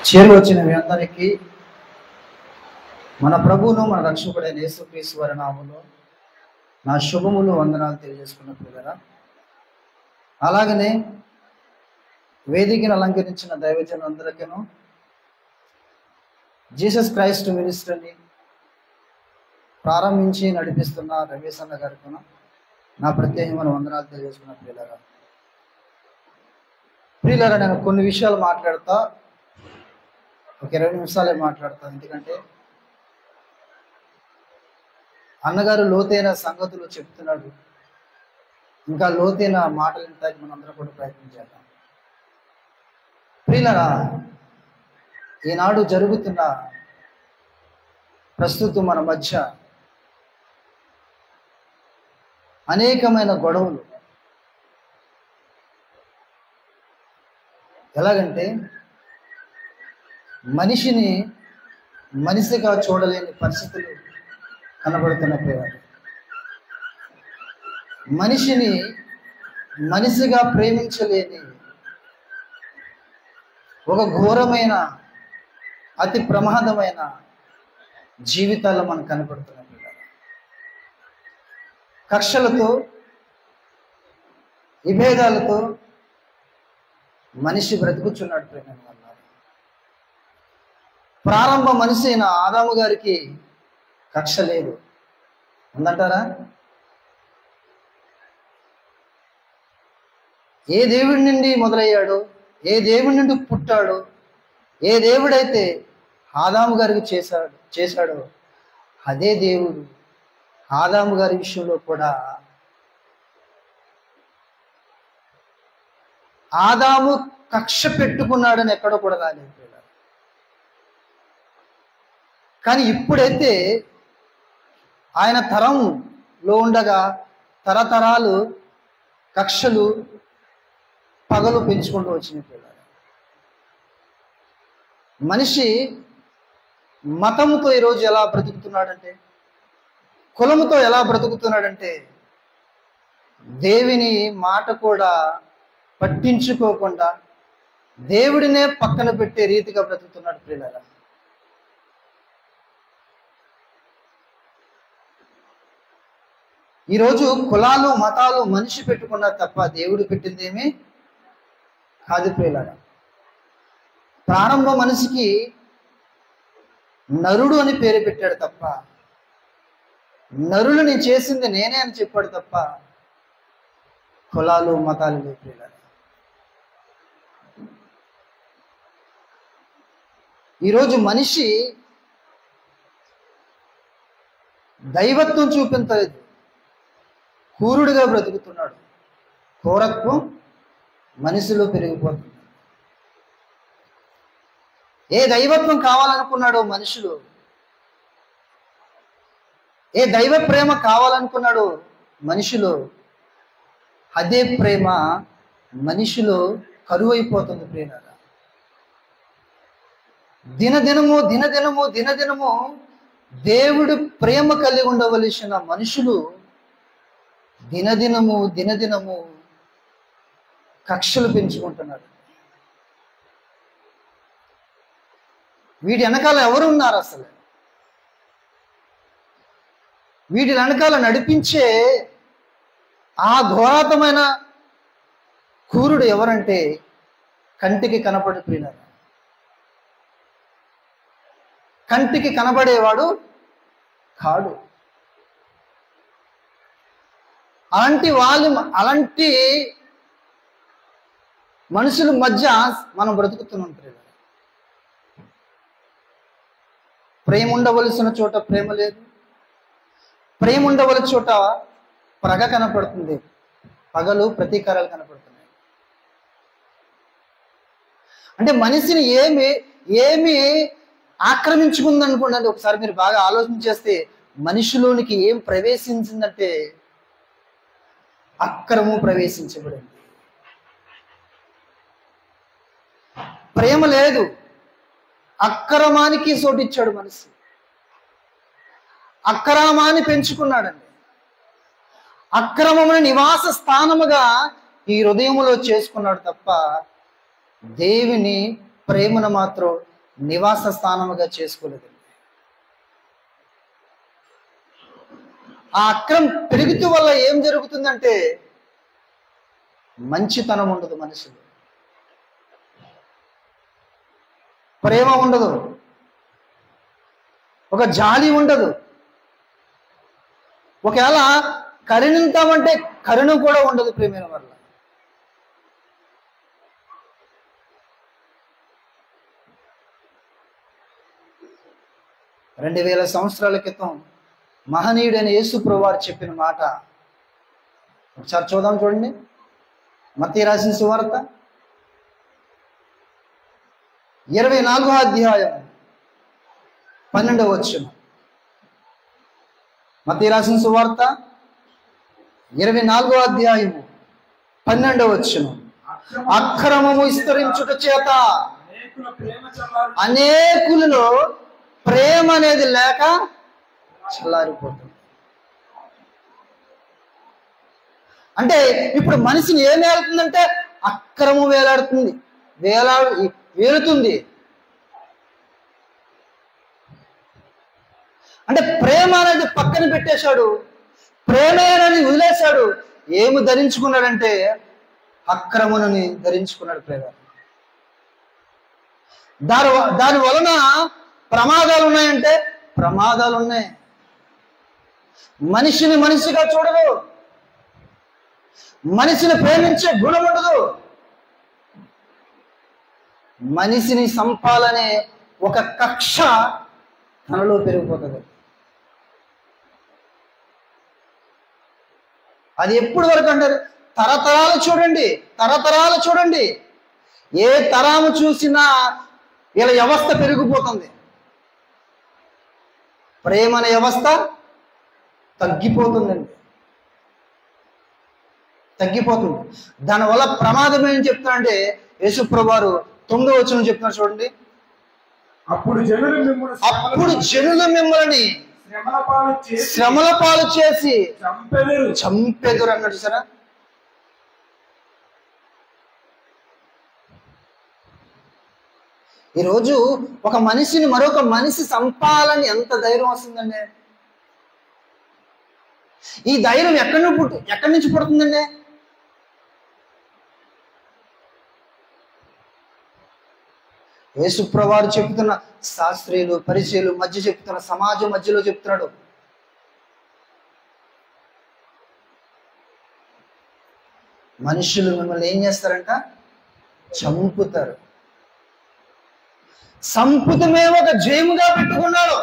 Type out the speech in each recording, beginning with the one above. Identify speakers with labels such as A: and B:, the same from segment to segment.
A: చేరువచ్చిన మీ అందరికీ మన ప్రభువును మన రక్షకుడైన యేసుక్రీస్తు వారి నామములో నా శుభములు వందనాలు తెలియజేసుకున్నప్పుడు కదా, అలాగనే వేదికను అలంకరించిన దైవజనులందరికీను జీసస్ క్రైస్ట్ మినిస్ట్రీని ప్రారంభించి నడిపిస్తున్న రమేష్ అన్న గారికి నా ప్రత్యేకమైన వందనాలు తెలియజేసుకున్న ప్రియులారా, నేను కొన్ని విషయాలు మాట్లాడతా, ఒక 20 నిమిషాలే మాట్లాడతాను. ఎందుకంటే అన్నగారు లోతైన సంగతులు చెప్తున్నాడు. ఇంకా లోతైన మాటలు వినడానికి మనందరం కూడా ప్రయత్నం చేద్దాం. ప్రియులారా, ఈనాడు జరుగుతున్న ప్రస్తుతం మన మధ్య అనేకమైన గొడవలు. ఎలాగంటే మనిషిని మనిషిగా చూడలేని పరిస్థితులు కనబడుతున్న ప్రియులారా, మనిషిని మనిషిగా ప్రేమించలేని ఒక ఘోరమైన అతి ప్రమాదమైన జీవితాల్లో మనకు కనబడుతున్న ప్రియులారా, కక్షలతో విభేదాలతో మనిషి బ్రతుకుచున్నాడు. ప్రేమ ప్రారంభ మనిషి అయిన ఆదాము గారికి కక్ష లేదు, ఉందంటారా? ఏ దేవుడి నుండి మొదలయ్యాడో, ఏ దేవుడి నుండి పుట్టాడో, ఏ దేవుడైతే ఆదాము గారికి చేశాడో అదే దేవుడు ఆదాము గారి విషయంలో కూడా ఆదాము కక్ష పెట్టుకున్నాడని ఎక్కడో కూడా రాలేదు. కానీ ఇప్పుడైతే ఆయన తరంలో ఉండగా తరతరాలు కక్షలు పగలు పెంచుకుంటూ వచ్చినాయి. మనిషి మతంతో ఈరోజు ఎలా బ్రతుకుతున్నాడంటే, కులముతో ఎలా బ్రతుకుతున్నాడంటే, దేవుని మాట కూడా పట్టించుకోకుండా దేవుడినే పక్కన పెట్టే రీతిగా బ్రతుకుతున్నాడు. ప్రియులారా, ఈరోజు కులాలు మతాలు మనిషి పెట్టుకున్నారు తప్ప దేవుడు పెట్టిందేమీ కాదు. ప్రియులారా, ప్రారంభ మనిషికి నరుడు అని పేరు పెట్టాడు తప్ప, నరులని చేసింది నేనే అని చెప్పాడు తప్ప కులాలు మతాలు లేవు. ప్రియులారా, ఈరోజు మనిషి దైవత్వం చూపించలేదు, కూరుడుగా బ్రతుకుతున్నాడు. కోరత్వం మనిషిలో పెరిగిపోతుంది. ఏ దైవత్వం కావాలనుకున్నాడో మనిషిలో, ఏ దైవ ప్రేమ కావాలనుకున్నాడో మనిషిలో, అదే ప్రేమ మనిషిలో కరువైపోతుంది. ప్రియులారా, దినదినము దినదినము దినదినము దేవుడు ప్రేమ కలిగి ఉండవలసిన మనుషులు దినదినము దినదినము కక్షలు పెంచుకుంటున్నారు. వీటి వెనకాల ఎవరున్నారు? అసలు వీటి వెనకాల నడిపించే ఆ ఘోరాతమైన క్రూరుడు ఎవరంటే కంటికి కనపడే. ప్రియులారా, కంటికి కనబడేవాడు కాడు. అలాంటి మనుషుల మధ్య మనం బ్రతుకుతున్నాం. ప్రేమ ఉండవలసిన చోట ప్రేమ లేదు, ప్రేమ ఉండవలసిన చోట పగ కనపడుతుంది, పగలు ప్రతీకారాలు కనపడుతున్నాయి. అంటే మనిషిని ఏమి ఆక్రమించుకుంది అనుకోండి. ఒకసారి మీరు బాగా ఆలోచన చేస్తే మనిషిలోనికి ఏం ప్రవేశించిందంటే అక్రమం ప్రవేశించబడింది. ప్రేమ లేదు, అక్రమానికి చోటిచ్చాడు మనిషి. అక్రమాన్ని పెంచుకున్నాడండి. అక్రమమైన నివాస స్థానముగా ఈ హృదయములో చేసుకున్నాడు తప్ప దేవుని ప్రేమను మాత్రం నివాస స్థానముగా చేసుకోలేదు. ఆ అక్రమం పెరుగుతూ వల్ల ఏం జరుగుతుందంటే మంచితనం ఉండదు, మనిషిలో ప్రేమ ఉండదు, ఒక జాలి ఉండదు. ఒకవేళ కరుణింతామంటే కరుణ కూడా ఉండదు ప్రేమ వల్ల. రెండు 2000 సంవత్సరాల క్రితం మహనీయుడైన యేసు ప్రభువారు చెప్పిన మాట ఒకసారి చూద్దాం. చూడండి, మత్తయి రాసిన సువార్త 24వ అధ్యాయం 12వ వచనం. మత్తయి రాసిన సువార్త 24వ అధ్యాయం 12వ వచనం. అక్రమము విస్తరించుట చేత అనేకులలో ప్రేమ అనేది లేక చల్లారిపోతుంది. అంటే ఇప్పుడు మనిషిని ఏం వేలుతుందంటే అక్రమం వేలాడుతుంది, వేలుతుంది. అంటే ప్రేమ అనేది పక్కన పెట్టేశాడు, ప్రేమ అనేది వదిలేశాడు. ఏమి ధరించుకున్నాడంటే అక్రమణని ధరించుకున్నాడు ప్రేమ. దాని వలన ప్రమాదాలు ఉన్నాయంటే ప్రమాదాలు ఉన్నాయి. మనిషిని మనిషిగా చూడదు, మనిషిని ప్రేమించే గుణం ఉండదు. మనిషిని సంపాలనే ఒక కక్ష తనలో పెరిగిపోతుంది. అది ఎప్పుడు వరకు అంటారు? తరతరాలు చూడండి, తరతరాలు చూడండి. ఏ తరాము చూసినా ఇలా వ్యవస్థ పెరిగిపోతుంది. ప్రేమ అనే వ్యవస్థ తగ్గిపోతుందండి, తగ్గిపోతుంది. దానివల్ల ప్రమాదం ఏం చెప్తారంటే యేసు ప్రభువారు 9వ వచనం చెప్తున్నారు చూడండి.
B: అప్పుడు
A: జనులు మిమ్మల్ని శ్రమల పాలు చేసి చంపెదురు అన్నాడు సరే. ఈరోజు ఒక మనిషిని మరొక మనిషి చంపాలని ఎంత ధైర్యం వస్తుందండి? ఈ ధైర్యం ఎక్కడి నుంచి పుడుతుందండి? యేసు ప్రభువారు చెప్తున్న, శాస్త్రీయులు పరిచయులు మధ్య చెప్తున్న, సమాజం మధ్యలో చెప్తున్నాడు. మనుషులు మిమ్మల్ని ఏం చేస్తారంట? చంపుతారు. సంపుతమే ఒక జయముగా పెట్టుకున్నాడు.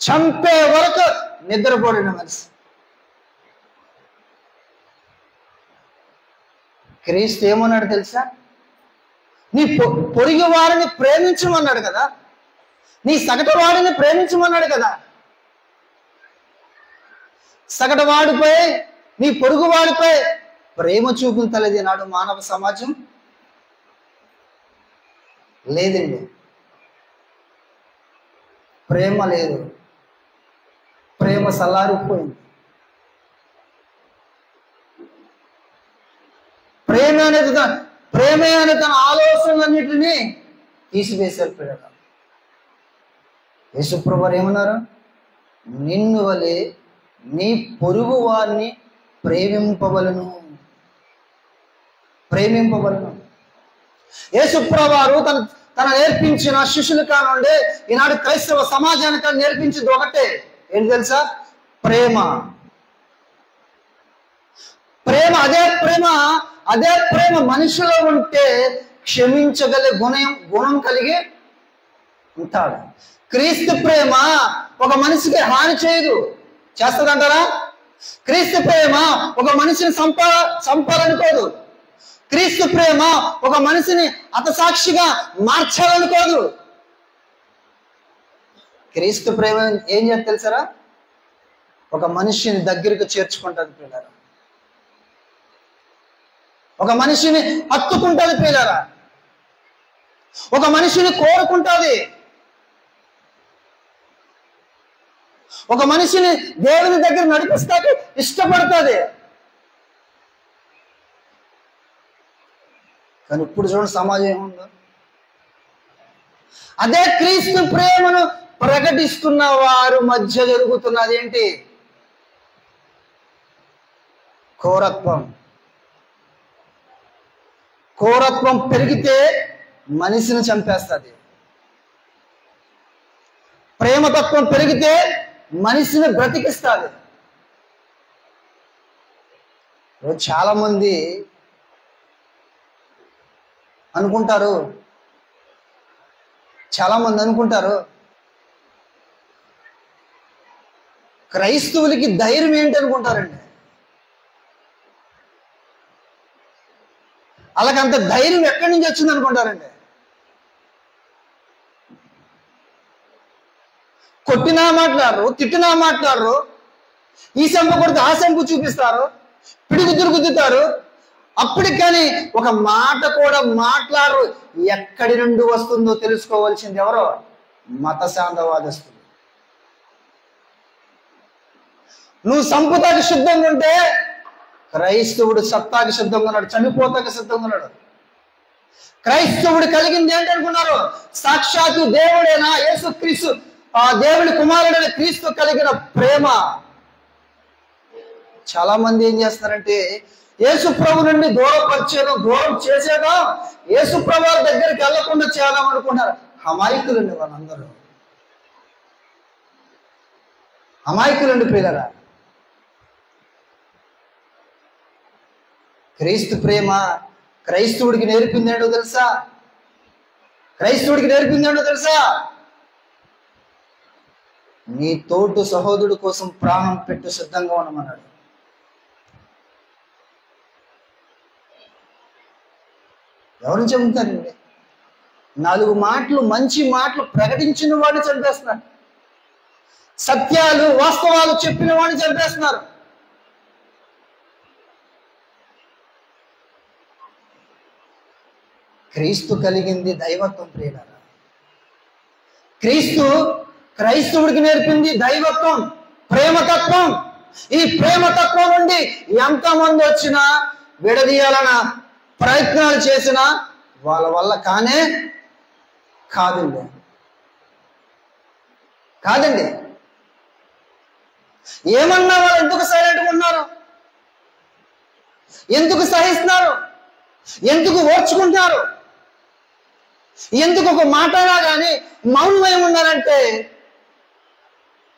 A: చంపే వరకు నిద్రపోడిన మనిషి. క్రీస్తు ఏమన్నాడు తెలుసా? నీ పొరుగు వారిని ప్రేమించమన్నాడు కదా, నీ సగటు వాడిని ప్రేమించమన్నాడు కదా. సగటు వాడిపై, నీ పొరుగు వాడిపై ప్రేమ చూపించలేదు నాడు మానవ సమాజం. లేదండి, ప్రేమ లేదు, ప్రేమ సల్లారిపోయింది. ప్రేమే అనే తన ఆలోచనలన్నిటినీ తీసివేశారు ప్రేమ. యేసు ప్రభువారు ఏమన్నారు? నిన్ను వలె నీ పొరుగు వారిని ప్రేమింపవలను. యేసు ప్రభువారు తన నేర్పించిన శిష్యుల కానుండే ఈనాడు క్రైస్తవ సమాజానికి నేర్పించింది ఒకటే, ఏంటి తెలుసా? ప్రేమ. అదే ప్రేమ మనిషిలో ఉంటే క్షమించగల గుణం కలిగి ఉంటాడు. క్రీస్తు ప్రేమ ఒక మనిషికి హాని చేయదు, చేస్తుందంటారా? క్రీస్తు ప్రేమ ఒక మనిషిని చంపాలనుకోదు. క్రీస్తు ప్రేమ ఒక మనిషిని హతసాక్షిగా మార్చాలనుకోదు. క్రీస్తు ప్రేమ ఏం చేస్తుంది తెలుసారా? ఒక మనిషిని దగ్గరికి చేర్చుకుంటుంది పిల్లరా, ఒక మనిషిని హత్తుకుంటుంది పిల్లరా, ఒక మనిషిని కోరుకుంటుంది, ఒక మనిషిని దేవుని దగ్గర నడిపిస్తాకి ఇష్టపడుతుంది. కానీ ఇప్పుడు చూడండి సమాజం ఏముందో, అదే క్రీస్తు ప్రేమను ప్రకటిస్తున్న వారు మధ్య జరుగుతున్నది ఏంటి? క్రూరత్వం. క్రూరత్వం పెరిగితే మనిషిని చంపేస్తుంది. ప్రేమతత్వం పెరిగితే మనిషిని బ్రతికిస్తుంది. చాలా మంది అనుకుంటారు క్రైస్తవులకి ధైర్యం ఏంటి అనుకుంటారండి. అలాగంత ధైర్యం ఎక్కడి నుంచి వచ్చింది అనుకుంటారండి. కొట్టినా మాట్లాడరు, తిట్టినా మాట్లాడరు, ఈ సంప కొడితే ఆ సంపు చూపిస్తారు, పిడుగుతురు గుద్దుతారు. అప్పటికి కానీ ఒక మాట కూడా మాట్లాడరు. ఎక్కడి నుండి వస్తుందో తెలుసుకోవాల్సింది ఎవరో? మత శాంతవాదస్తులు. నువ్వు సంపుతాకి సిద్ధంగా ఉంటే క్రైస్తవుడు సత్తాకి సిద్ధంగా ఉన్నాడు, చనిపోతాకి సిద్ధంగా ఉన్నాడు. క్రైస్తవుడు కలిగింది ఏంటనుకున్నారు? సాక్షాత్తు దేవుడైనా యేసుక్రీస్తు, ఆ దేవుడి కుమారుడైన క్రీస్తు కలిగిన ప్రేమ. చాలా మంది ఏం చేస్తారంటే యేసు ప్రభు నుండి దూరం చేసేదా యేసు ప్రభు దగ్గరికి వెళ్లకుండా చేద్దాం అనుకుంటారు. అమాయకులండి వాళ్ళందరూ, అమాయకులండి ప్రియులారా. క్రీస్తు ప్రేమ క్రైస్తవుడికి నేర్పిందేంటో తెలుసా? నీ తోటి సహోదరుడు కోసం ప్రాణం పెట్టు సిద్ధంగా ఉండమన్నాడు. ఎవరిని చెబుతారండి? 4 మాటలు, మంచి మాటలు ప్రకటించిన వాడిని చంపేస్తున్నారు. సత్యాలు వాస్తవాలు చెప్పిన వాడిని చంపేస్తున్నారు. క్రీస్తు కలిగింది దైవత్వం ప్రియులారా. క్రైస్తవుడికి నేర్పింది దైవత్వం, ప్రేమతత్వం. ఈ ప్రేమతత్వం నుండి ఎంతమంది వచ్చినా విడదీయాలన్న ప్రయత్నాలు చేసినా వాళ్ళ వల్ల కాదండి. ఏమన్నా వాళ్ళు ఎందుకు సైలెంట్గా ఉన్నారు? ఎందుకు సహిస్తున్నారు? ఎందుకు ఓర్చుకుంటున్నారు? ఎందుకు ఒక మాటనా కానీ మౌనమై ఉన్నారంటే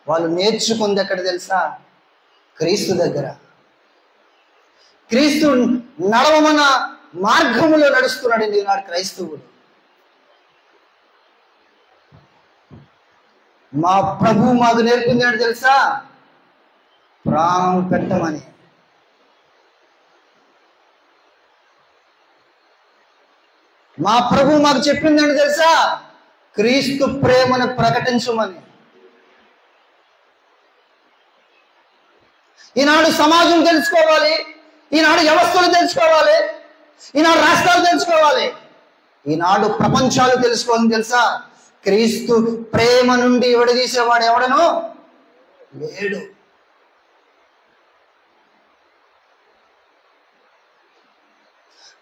A: వాళ్ళు నేర్చుకుంది ఎక్కడ తెలుసా? క్రీస్తు దగ్గర. క్రీస్తు నడవమన్న మార్గములో నడుస్తున్నాడు ఈనాడు క్రైస్తవుడు. మా ప్రభు మాకు నేర్పింది ఏంటో తెలుసా? ప్రాణం పెట్టమని. మా ప్రభు మాకు చెప్పింది ఏంటో తెలుసా? క్రీస్తు ప్రేమను ప్రకటించమని. ఈనాడు సమాజం తెలుసుకోవాలి, ఈనాడు వ్యవస్థలు తెలుసుకోవాలి, ఈనాడు రాష్ట్రాలు తెలుసుకోవాలి, ఈనాడు ప్రపంచాలు తెలుసుకోవాలని తెలుసా? క్రీస్తు ప్రేమ నుండి విడదీసేవాడు ఎవడనో లేడు.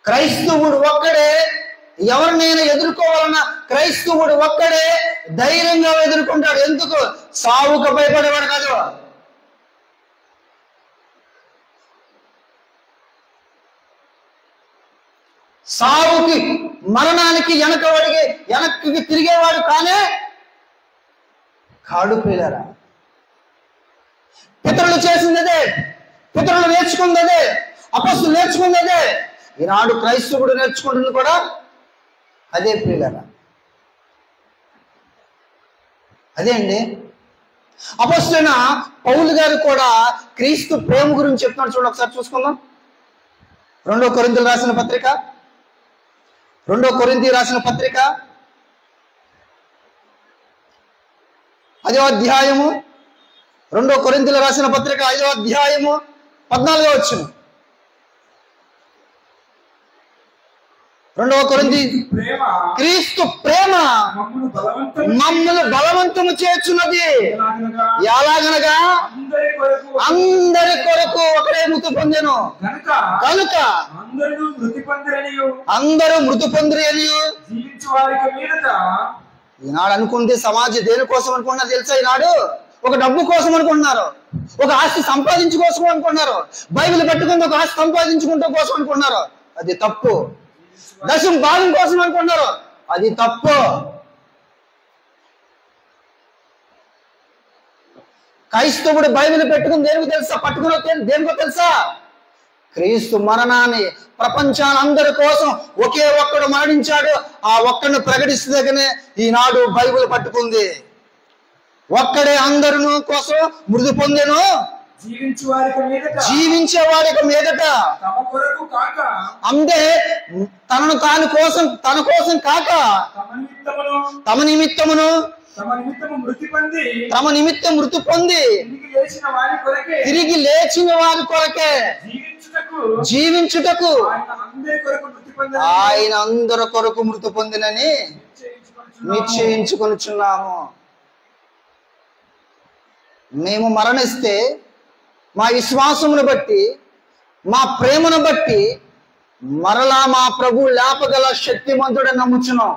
A: క్రైస్తవుడు ఒక్కడే ఎవరినైనా ఎదుర్కోవాలన్నా క్రైస్తవుడు ఒక్కడే ధైర్యంగా ఎదుర్కొంటాడు. ఎందుకు? సావుకు భయపడేవాడు కాదు. సావుకి, మరణానికి వెనక్కి తిరిగేవాడు కాడు ప్రియులారా. పితరులు చేసిందదే, పితరులు నేర్చుకుందదే, అపొస్తలులు నేర్చుకుందదే. ఈనాడు క్రైస్తవుడు నేర్చుకుంటుంది కూడా అదే ప్రియులారా. అదే అండి. అపొస్తలుడైన పౌలు గారు కూడా క్రీస్తు ప్రేమ గురించి చెప్తున్నాడు. చూడండి, ఒకసారి చూసుకుందాం. 2 కొరింథీయులకు రాసిన పత్రిక 5వ అధ్యాయము 2 కొరింథీయులకు రాసిన పత్రిక 5వ అధ్యాయము 14వ వచనం. 2 కొరింథీ క్రీస్తు ప్రేమ మమ్మల్ని బలవంతము చేర్చున్నది. ఎలాగనగా అందరి కొరకు ఒకడే మృతి పొందెను కనుక అందరూ మృతి పొందిరి అని జీవించు ఈనాడు అనుకుంది సమాజం దేనికోసం అనుకున్నారు తెలుసా? ఈనాడు ఒక డబ్బు కోసం అనుకుంటున్నారు, ఒక ఆస్తి సంపాదించుకోసం అనుకుంటున్నారు, బైబిల్ పట్టుకుని ఒక ఆస్తి సంపాదించుకుంటూ కోసం అనుకుంటున్నారు. అది తప్పు. దశం భాగం కోసం అనుకుంటున్నారు. అది తప్పు. క్రైస్తవుడు బైబిల్ పెట్టుకుని దేనికి తెలుసా? దేనికో తెలుసా? క్రీస్తు మరణాన్ని ప్రపంచానందరి కోసం ఒకే ఒక్కడు మరణించాడు. ఆ ఒక్కడిని ప్రకటిస్తేనే ఈనాడు బైబిల్ పట్టుకుంది. ఒక్కడే అందరిను కోసం మృతి పొందెను, జీవించే వారికి మీదట. అంటే తన కోసం కాక తమ నిమిత్తమును మృతి పొంది తిరిగి లేచిన వారి కొరకే జీవించుటకు ఆయన అందరి కొరకు మృతి పొందినని నిశ్చయించుకొనుచున్నాము. మేము మరణిస్తే మా విశ్వాసమును బట్టి, మా ప్రేమను బట్టి మరలా మా ప్రభు లేపగల శక్తిమంతుడని నమ్ముచున్నాం.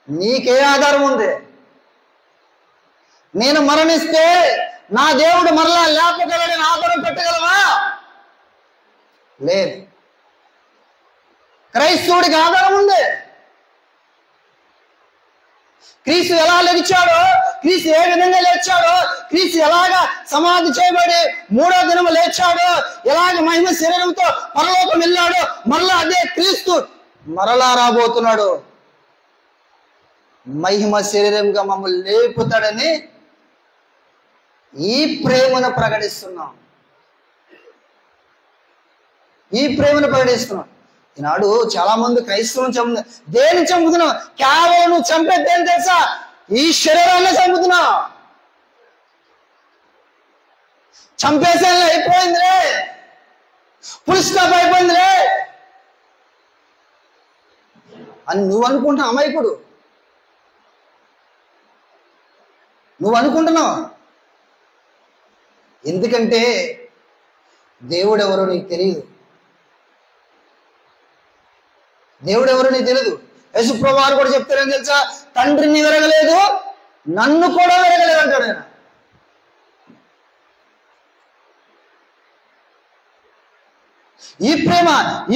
A: నీకే ఆధారం ఉంది? నేను మరణిస్తే నా దేవుడు మరలా లేపగలడని ఆధారం పెట్టగలవా? లేదు. క్రైస్తవుడికి ఆధారం ఉంది. క్రీస్తు ఎలా లేచాడో, క్రీస్తు ఏ విధంగా లేచాడో, క్రీస్తు ఎలాగా సమాధి చేయబడి 3వ దినము లేచాడో, ఎలాగ మహిమ శరీరంతో పరలోకం వెళ్ళాడో, మరలా అదే క్రీస్తు మరలా రాబోతున్నాడు. మహిమ శరీరంగా మమ్మల్ని లేపుతాడని ఈ ప్రేమను ప్రకటిస్తున్నాం. ఈనాడు చాలా మంది క్రైస్తవులను చంపుతున్నారు. దేని చంపుతున్నావు? కేవలం నువ్వు చంపేది దేని తెలుసా? ఈ శరీరాన్ని చంపుతున్నావు. చంపేసేలా అయిపోయిందిలే, ఫుల్ స్టాప్ అయిపోయిందిలే అని నువ్వు అనుకుంటున్నావు. అమాయకుడు నువ్వు అనుకుంటున్నావు. ఎందుకంటే దేవుడు ఎవరో నీకు తెలియదు. యేసుప్రభువు వారు కూడా చెప్తారని తెలుసా? తండ్రిని వెరగలేదు, నన్ను కూడా వెరగలేదు అంటాడు ఆయన.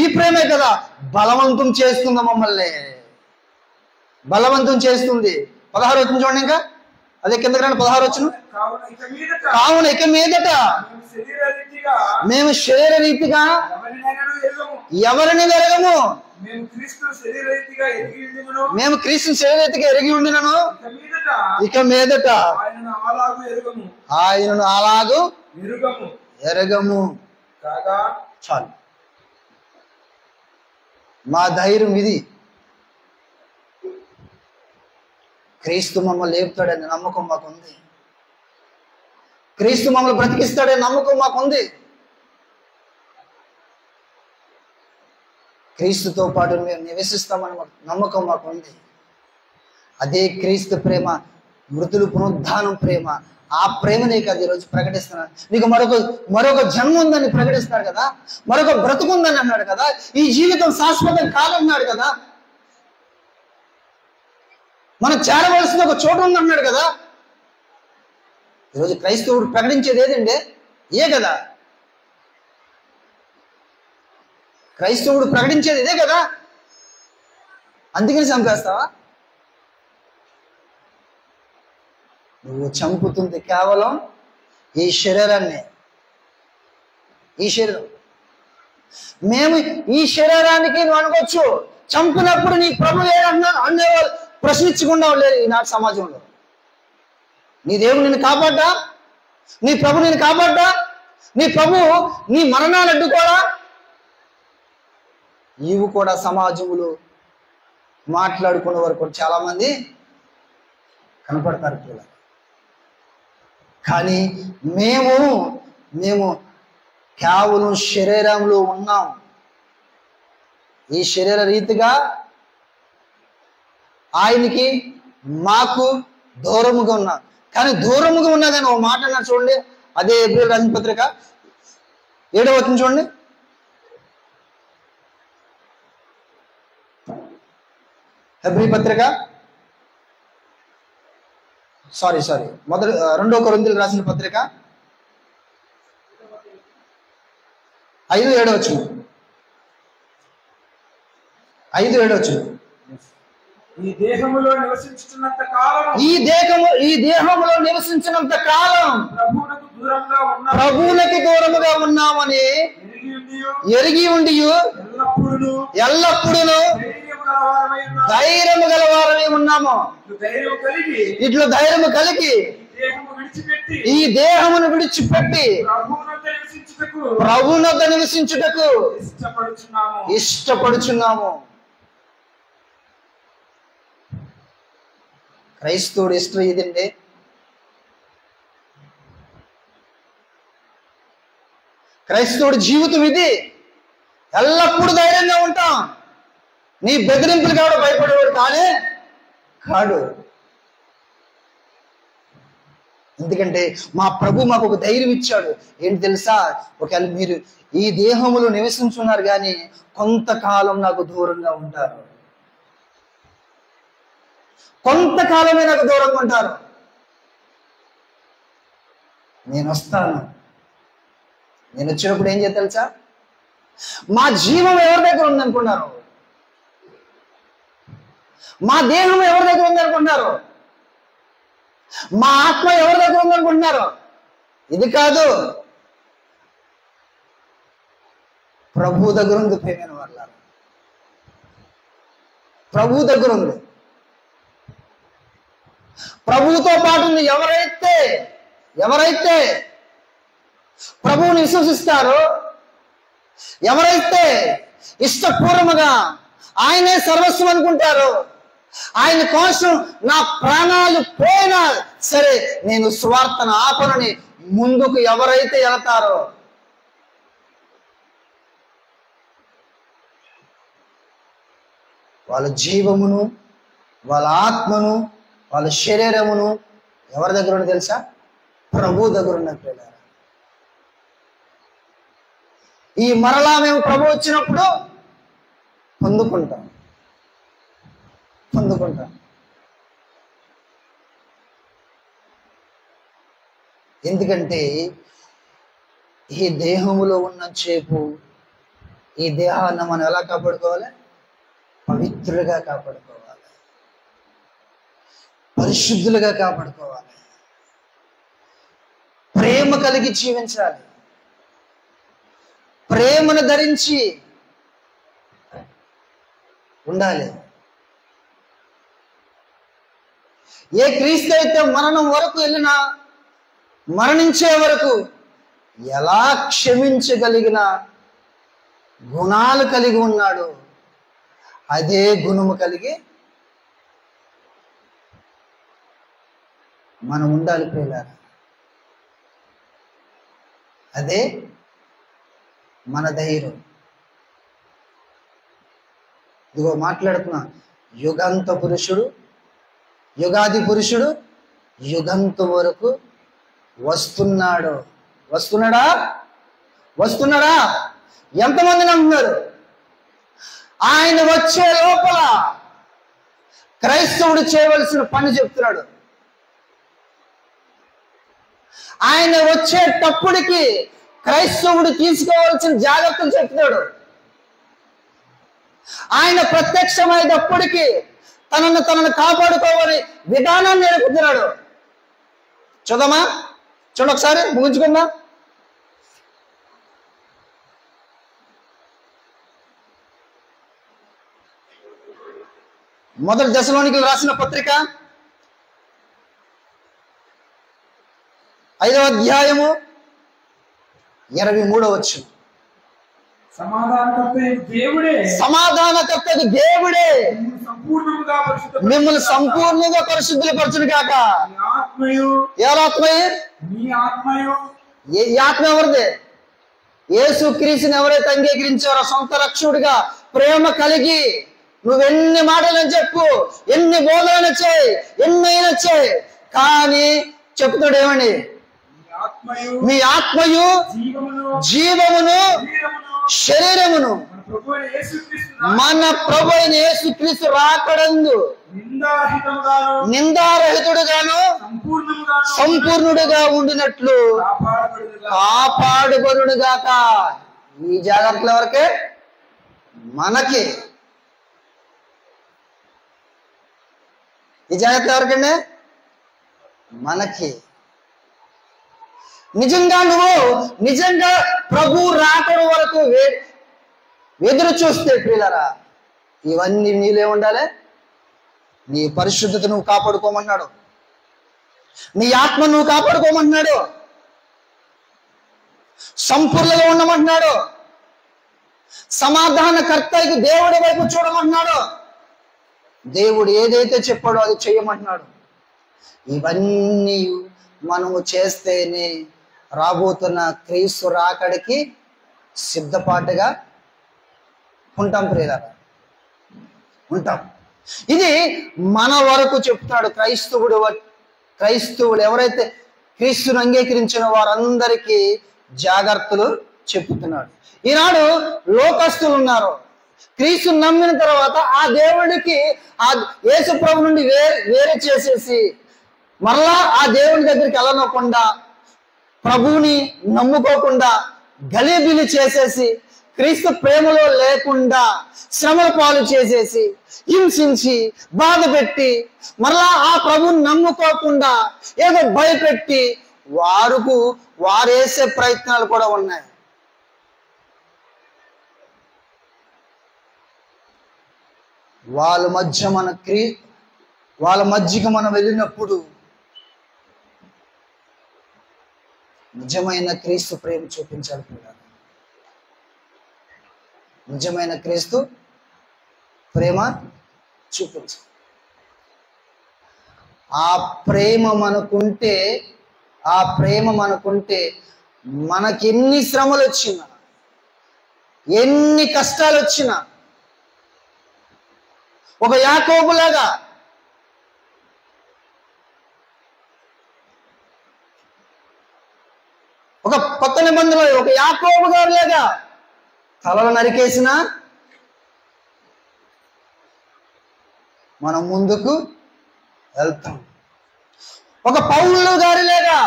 A: ఈ ప్రేమే కదా బలవంతం చేస్తుంది మమ్మల్ని. బలవంతం చేస్తుంది. 16 వచ్చిన చూడండి. ఇంకా అదే కిందకి రండి. 16 వచ్చిన. కావున ఇక మీదట మేము శరీర రీతిగా ఎవరిని వెరగము. మేము క్రీస్తు శరీరరీతిగా ఎరిగి ఉండినను ఇక మీదట ఆయనను అలాగు ఎరగము. చాలు. మా ధైర్యం ఇది. క్రీస్తు మమ్మల్ని లేపుతాడని నమ్మకం మాకుంది. క్రీస్తు మమ్మల్ని బ్రతికిస్తాడని నమ్మకం మాకుంది. క్రీస్తుతో పాటు మేము నివసిస్తామని నమ్మకం మాకుంది. అదే క్రీస్తు ప్రేమ, మృతులు పునరుద్ధానం ప్రేమ. ఆ ప్రేమనే కదా ఈరోజు ప్రకటిస్తున్నాను. నీకు మరొక జన్మ ఉందని ప్రకటిస్తాడు కదా, మరొక బ్రతుకుందని అన్నాడు కదా, ఈ జీవితం శాశ్వతం కాదన్నాడు కదా, మనం చేరవలసిన ఒక చోటు ఉందన్నాడు కదా. ఈరోజు క్రైస్తవుడు ప్రకటించేది ఏదండి? ఏ కదా క్రైస్తవుడు ప్రకటించేది ఇదే కదా. అందుకని చంపేస్తావా? నువ్వు చంపుతుంది కేవలం ఈ శరీరాన్ని. ఈ శరీరం మేము ఈ శరీరానికి నువ్వు అనుకోవచ్చు. చంపినప్పుడు నీ ప్రభు ఏదన్నా అనేవాళ్ళు ప్రశ్నించకుండా ఉండేది ఈనాటి సమాజంలో. నీ దేవుడు నిన్ను కాపాడ్డా? నీ ప్రభు నిన్ను కాపాడ్డా? నీ ప్రభు నీ మరణాలు అడ్డుకోడా? ఇవి కూడా సమాజంలో మాట్లాడుకునే వరకు చాలా మంది కనపడతారు పిల్లలు. కానీ మేము కేవలం శరీరంలో ఉన్నాం. ఈ శరీర రీతిగా ఆయనకి మాకు దూరముగా ఉన్నాం. కానీ దూరముగా ఉన్నా కానీ ఓ మాట అన్నా చూడండి. అదే ఏప్రిల్ రాసిన పత్రిక 7వ వచనం చూడండి. హెబ్రీ పత్రిక సారీ 2 కొరింథీయులకు రాసిన పత్రిక 5:7 వచనం. 5:7
B: ఈ దేహములో నివసించుతున్నంత కాలం
A: ప్రభువునకు దూరముగా ఉన్నామని ఎరిగి ఉండి ఎల్లప్పుడూ ధైర్యము గలవారమై ఉన్నాము. ఇట్లా ధైర్యము కలిగి ఈ దేహమును విడిచిపెట్టి ప్రభువునొద్ద నివసించుటకు ఇష్టపడుచున్నాము. క్రైస్తవుడు ఇష్టం ఇదండి. క్రైస్తవుడి జీవితం ఇది. ఎల్లప్పుడూ ధైర్యంగా ఉంటాం. నీ బెదిరింపులు కావడం భయపడేవాడు కాడు. ఎందుకంటే మా ప్రభు మాకు ఒక ధైర్యం ఇచ్చాడు. ఏంటి తెలుసా? ఒకవేళ మీరు ఈ దేహములో నివసించున్నారు కానీ కొంతకాలం నాకు దూరంగా ఉంటారు. కొంతకాలమే నాకు దూరంగా ఉంటారు. నేను వస్తాను. నేను వచ్చినప్పుడు ఏం చేయ తెలుసా? మా జీవం ఎవరి దగ్గర ఉందనుకున్నారు? మా దేహం ఎవరి దగ్గర ఉందనుకుంటున్నారు? మా ఆత్మ ఎవరి దగ్గర ఉందనుకుంటున్నారు? ఇది కాదు, ప్రభు దగ్గర ఉంది. ప్రేమైన వాళ్ళ ప్రభు దగ్గర ఉంది. ప్రభువుతో పాటు ఉంది. ఎవరైతే ప్రభువుని విశ్వసిస్తారో, ఎవరైతే ఇష్టపూర్వముగా ఆయనే సర్వస్వం అనుకుంటారో, ఆయన కోసం నా ప్రాణాలు పోయినా సరే నేను స్వార్థను ఆపనని ముందుకు ఎవరైతే వెళతారో వాళ్ళ జీవమును, వాళ్ళ ఆత్మను, వాళ్ళ శరీరమును ఎవరి దగ్గర ఉన్నది తెలుసా? ప్రభు దగ్గర ఉన్నది. ఈ మరలా మేము ప్రభు వచ్చినప్పుడు పొందుకుంటాం. ఎందుకంటే ఈ దేహములో ఉన్నంతసేపు ఈ దేహాన్ని మనం ఎలా కాపాడుకోవాలి? పవిత్రులుగా కాపాడుకోవాలి, పరిశుద్ధులుగా కాపాడుకోవాలి, ప్రేమ కలిగి జీవించాలి, ప్రేమను ధరించి ఉండాలి. ఏ క్రీస్తు అయితే మరణం వరకు వెళ్ళినా, మరణించే వరకు ఎలా క్షమించగలిగిన గుణాలు కలిగి ఉన్నాడు, అదే గుణము కలిగి మనం ఉండాలి ప్రియులారా. అదే మన ధైర్యం. ఇదిగో మాట్లాడుతున్నా, యుగాంత పురుషుడు, యుగాది పురుషుడు యుగంతం వరకు వస్తున్నాడా? ఎంతమంది నమ్ముతున్నారు? ఆయన వచ్చే లోపల క్రైస్తవుడు చేయవలసిన పని చెప్తున్నాడు. ఆయన వచ్చేటప్పటికి క్రైస్తవుడు తీసుకోవాల్సిన జాగ్రత్తలు చెప్తున్నాడు. ఆయన ప్రత్యక్షమైనప్పటికీ తనను కాపాడుకోవాలని విధానాన్ని నేర్పుతున్నాడు. చూడొకసారి ముగించుకుందాం. మొదటి దశలోనికీయులకు రాసిన పత్రిక 5వ అధ్యాయము 23వ వచనం. సమాధానకర్త దేవుడే మిమ్మల్ని సంపూర్ణంగా పరిశుద్ధులపరచును గాక. ఈ ఆత్మ ఎవరిదే? యేసు క్రీస్తుని ఎవరైతే అంగీకరించారో సొంత రక్షకుడిగా ప్రేమ కలిగి నువ్వెన్ని మాటలను చెప్పు, ఎన్ని బోధనలు చేయి, ఎన్నైనా చేయి, కానీ చెప్తాడు ఏమని? మీ ఆత్మయు జీవమును
B: శరీరమును
A: మన ప్రభు అయిన యేసుక్రీస్తు రాకడందు నిందారహితుడుగాను సంపూర్ణుడుగా ఉండినట్లు కాపాడుబడుగాక. ఈ జాగ్రత్తలు ఎవరికే? మనకి. ఈ జాగ్రత్తలు ఎవరికండి? మనకి. నిజంగా ప్రభు రాకడ వరకు ఎదురు చూస్తే ప్రియులరా, ఇవన్నీ నీలే ఉండాలి. నీ పరిశుద్ధత నువ్వు కాపాడుకోమన్నాడు, నీ ఆత్మ నువ్వు కాపాడుకోమంటున్నాడు, సంపూర్ణంగా ఉండమంటున్నాడు, సమాధానకర్తకి దేవుడి వైపు చూడమంటున్నాడు, దేవుడు ఏదైతే చెప్పాడో అది చెయ్యమంటున్నాడు. ఇవన్నీ మనము చేస్తేనే రాబోతున్న క్రీస్తు రాకడికి సిద్ధపాటుగా ఉంటాం ప్రియులారా, ఉంటాం. ఇది మన వరకు చెప్తాడు. క్రైస్తవులు ఎవరైతే క్రీస్తుని అంగీకరించిన వారందరికీ జాగ్రత్తలు చెప్తున్నాడు. ఈనాడు లోకస్తులు ఉన్నారు, క్రీస్తుని నమ్మిన తర్వాత ఆ దేవుడికి, ఆ యేసు ప్రభు నుండి వేరే చేసేసి మరలా ఆ దేవుని దగ్గరికి వెళ్ళనకుండా, ప్రభువుని నమ్ముకోకుండా గలీబిలి చేసేసి, క్రీస్తు ప్రేమలో లేకుండా శ్రమల పాలు చేసేసి, హింసించి బాధ పెట్టి, మరలా ఆ ప్రభువుని నమ్ముకోకుండా ఏదో భయపెట్టి వారేసే ప్రయత్నాలు కూడా ఉన్నాయి. వాళ్ళ మధ్యకి మనం వెళ్ళినప్పుడు నిజమైన క్రీస్తు ప్రేమ చూపించాలి కూడా. నిజమైన క్రీస్తు ప్రేమ చూపించాలి. ఆ ప్రేమ మనకుంటే మనకి ఎన్ని శ్రమలు వచ్చినా, ఎన్ని కష్టాలు వచ్చినా, ఒక యాకోబులాగా ఒక కొత్త నిబంధనలో ఒక యాకోబు గారులాగా తలలు నరికేసిన మనం ముందుకు వెళ్తాం. ఒక పౌలు గారిలాగా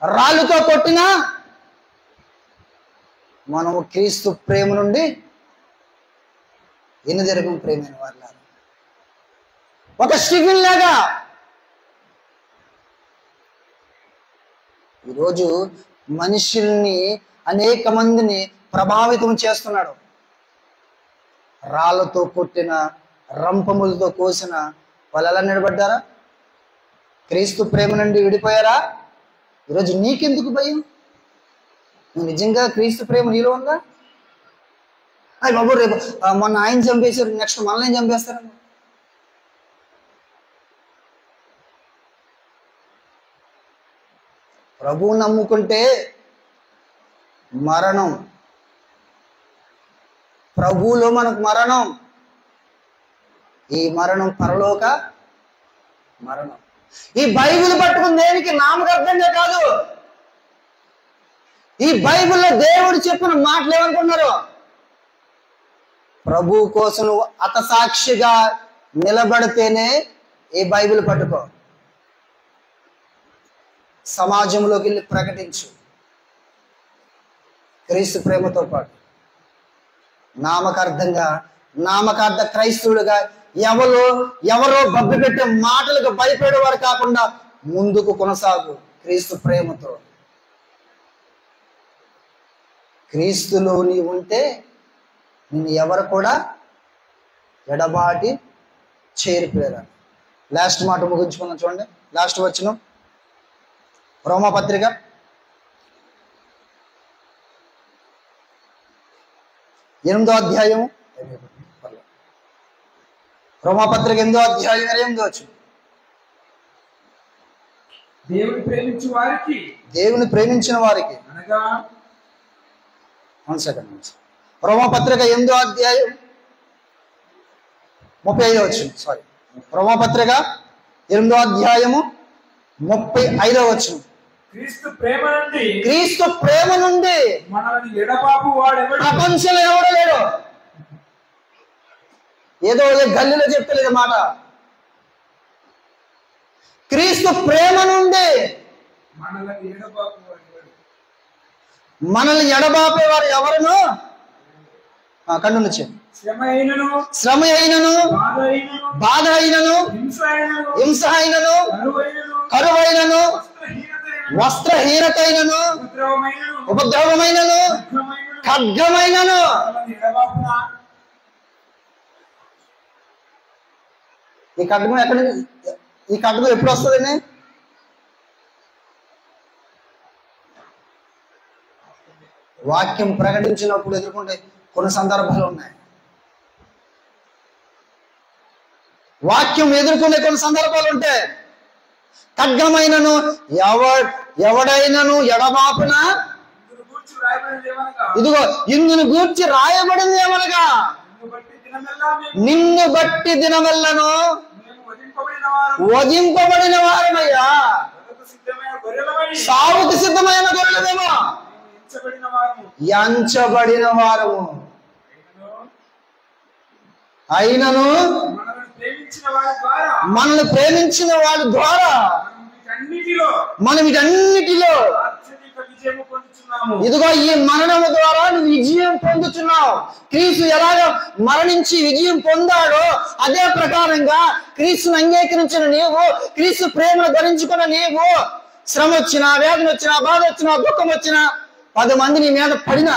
A: రాళ్ళుతో కొట్టినా మనము క్రీస్తు ప్రేమ నుండి ఎన్నిదరగం ప్రేమైన వాళ్ళ. ఒక స్టీఫెన్ లాగా ఈరోజు మనుషుల్ని, అనేక మందిని ప్రభావితం చేస్తున్నాడు. రాళ్ళతో కొట్టిన, రంపములతో కోసిన వాళ్ళు ఎలా నిలబడ్డారా? క్రీస్తు ప్రేమ నుండి విడిపోయారా? ఈరోజు నీకెందుకు భయం? నువ్వు నిజంగా క్రీస్తు ప్రేమ నీలో ఉందా? అయ్యి బాబు, రేపు మొన్న ఆయన చంపేశారు, నెక్స్ట్ మనల్ని చంపేస్తారని. ప్రభువు నమ్ముకుంటే మరణం, ప్రభువులో మనకు మరణం. ఈ మరణం పరలోక మరణం. ఈ బైబిల్ పట్టుకుని దేనికి? నామకార్థంగా కాదు. ఈ బైబిల్లో దేవుడు చెప్పిన మాటలు ఏమనుకున్నారు? ప్రభు కోసం నువ్వు అతసాక్షిగా నిలబడితేనే ఈ బైబిల్ పట్టుకో. సమాజంలోకి వెళ్ళి ప్రకటించు క్రీస్తు ప్రేమతో పాటు. నామకార్థ క్రైస్తవులుగా ఎవరో బబ్బి పెట్టే మాటలకు భయపడేవారు కాకుండా ముందుకు కొనసాగు క్రీస్తు ప్రేమతో. క్రీస్తులో నీ ఉంటే నిన్ను ఎవరు కూడా ఎడబాటి చేరిపోయారు. లాస్ట్ మాట ముగించుకున్నాం చూడండి. లాస్ట్ వచనం రోమాపత్రిక 8వ అధ్యాయము. రోమాపత్రిక 8వ అధ్యాయం 8వ వచనం.
B: దేవుని
A: ప్రేమించిన వారికి
B: అనగా
A: రోమాపత్రిక 8వ అధ్యాయం 35వ వచనం. రోమాపత్రిక 8వ అధ్యాయము 35వ వచనం.
B: క్రీస్తు ప్రేమ నుండి మనల్ని ఎడబాపు వాడెవడు?
A: ప్రపంచంలో ఎవడో లేడు. ఏదో గల్లీలో చెప్తలేదు మాట. క్రీస్తు ప్రేమ నుండి మనల్ని ఎడబాపేవారు ఎవరును? కన్ను నుంచి శ్రమ అయినను, బాధ అయినను, హింస అయినను, కరువైనను, వస్త్రహీనత అయినను, ఉపద్రవమైనను, ఖడ్గమైనను. ఈ ఖడ్గం ఎక్కడ? ఈ ఖడ్గం ఎప్పుడు వస్తుందండి? వాక్యం ప్రకటించినప్పుడు ఎదుర్కొంటే కొన్ని సందర్భాలు ఉన్నాయి. వాక్యం ఎదుర్కొనే కొన్ని సందర్భాలు ఉంటాయి. ఖడ్గమైనను ఎవడైనను ఎడబాపున, ఇదిగో ఇందును గూర్చి రాయబడింది ఏమనగా, నిన్ను బట్టి దినమెల్లను వధింపబడిన వారమయ్యా, సావుకు సిద్ధమైన గొర్రెలమేమో, ఎంచబడిన వారము అయినను మనల్ని ప్రేమించిన వారి ద్వారా మనం వీటన్నిటిలో ఇదిగో ఈ మరణము ద్వారా నువ్వు విజయం పొందుతున్నావు. క్రీస్తు ఎలాగ మరణించి విజయం పొందాడో అదే ప్రకారంగా క్రీస్తుని అంగీకరించిన నీవు, క్రీస్తు ప్రేమను ధరించుకున్న నీవు, శ్రమ వచ్చినా, వేదన వచ్చినా, బాధ వచ్చినా, దుఃఖం వచ్చినా, 10 మంది నీ మీద పడినా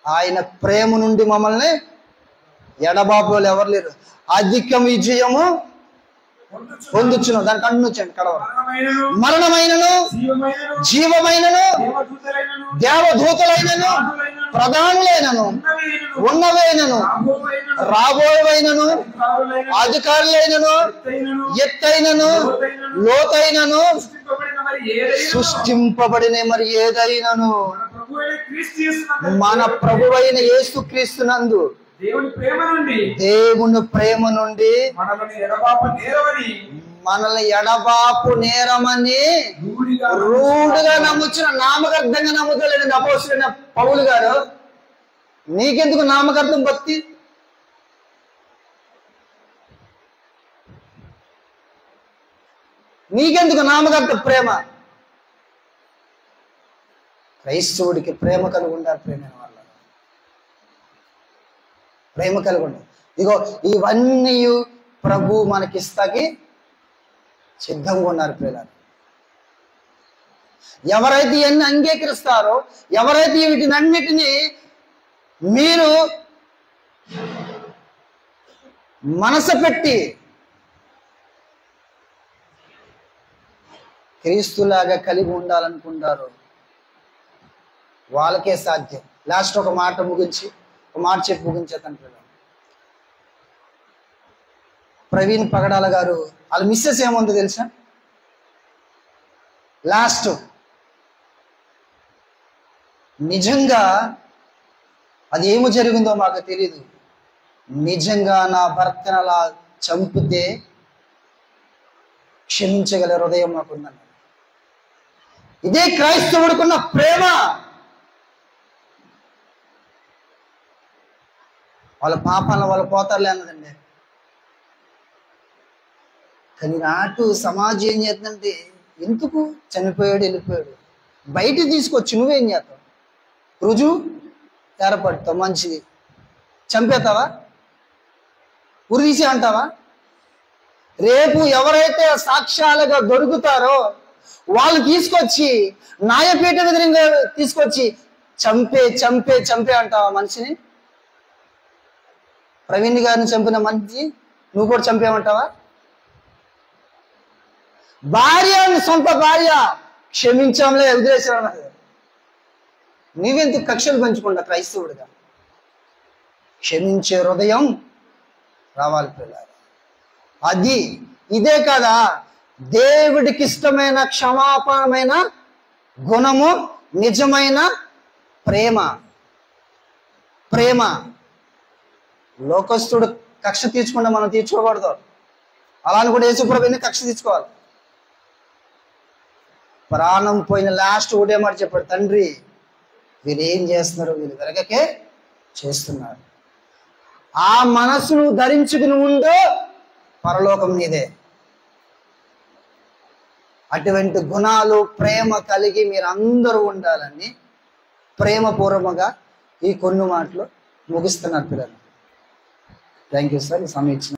A: ఆయన ప్రేమ నుండి మమ్మల్ని ఎడబాపు వాళ్ళు ఎవరు లేరు. అధిక విజయము పొందుచున్నాం. దాని కంటిన్యూచండి కడవ. మరణమైనను, జీవమైనను, దేవదూతలైనను, ప్రధానులైనను, ఉన్నవైనను, రాబోయేవైనను, అధికారులైనను, ఎత్తైనను, లోతైనను, సృష్టింపబడిన మరి ఏదైనను మన ప్రభువైన యేసుక్రీస్తునందు దేవుని ప్రేమ నుండి మనల్ని ఎడబాపు నేరమని రూఢిగా నమ్ముచిన, నామకార్థంగా నమ్ముతలేడు అపోస్తలుడైన పౌలు గారు. నీకెందుకు నామకార్థం భక్తి? నీకెందుకు నామకార్థ ప్రేమ? క్రైస్తవుడికి ప్రేమ కలిగి ఉండాలి. ప్రేమ వల్ల ప్రేమ కలిగి ఉండాలి. ఇగో ఇవన్నీ ప్రభు మనకిస్తాకి సిద్ధంగా ఉన్నారు. ప్రియులారా, ఎవరైతే ఇవన్నీ అంగీకరిస్తారో, ఎవరైతే వీటినన్నిటినీ మీరు మనసు పెట్టి క్రీస్తులాగా కలిగి ఉండాలనుకుంటారు, వాళ్ళకే సాధ్యం. లాస్ట్ ఒక మాట చెప్పి ముగించేస్తాను. ప్రవీణ్ పగడాల గారు వాళ్ళ మిస్సెస్ ఏముందో తెలుసా? లాస్ట్ నిజంగా అది ఏమి జరిగిందో మాకు తెలీదు. నిజంగా నా భర్తను అలా చంపితే క్షమించగల హృదయం నాకుందని. ఇదే క్రైస్తవుడికున్న ప్రేమ. వాళ్ళ పాపాలను వాళ్ళు పోతారులే అన్నదండి. కానీ నాటు సమాజం ఏం చేస్తుందంటే, ఎందుకు చనిపోయాడు వెళ్ళిపోయాడు, బయట తీసుకొచ్చి నువ్వేం చేస్తావు? రుజువు ఏర్పడతావు, మంచిది. చంపేతావా? ఉరి తీసి అంటావా? రేపు ఎవరైతే సాక్ష్యాలుగా దొరుకుతారో వాళ్ళు తీసుకొచ్చి న్యాయపీఠ ఎదురుగా తీసుకొచ్చి చంపే అంటావా మనిషిని? ప్రవీణ్ గారిని చంపిన మనిషి నువ్వు కూడా చంపేమంటావా? సొంత భార్య క్షమించంలే వదిలేసాడు. నీవెందుకు కక్షలు పెంచుకుంటా? క్రైస్తవుడిగా క్షమించే హృదయం రావాలి పిల్లలు. ఇదే కదా దేవుడికి ఇష్టమైన క్షమాపణమైన గుణము, నిజమైన ప్రేమ. లోకస్తుడు కక్ష తీర్చుకుంటే మనం తీర్చుకోకూడదు. అలాని కూడా యేసుప్రభుని కక్ష తీర్చుకోవాలి. ప్రాణం పోయిన లాస్ట్ ఒకటే మాట చెప్పాడు, తండ్రి వీరు ఏం చేస్తున్నారు, వీరు వెరగకే చేస్తున్నారు. ఆ మనసును ధరించుకుని ఉండు, పరలోకం నీదే. అటువంటి గుణాలు ప్రేమ కలిగి మీరు అందరూ ఉండాలని ప్రేమపూర్వకంగా ఈ కొన్ని మాటలు ముగిస్తున్నారు పిల్లలు. థ్యాంక్ యూ సార్, ఈ సమయం ఇచ్చిన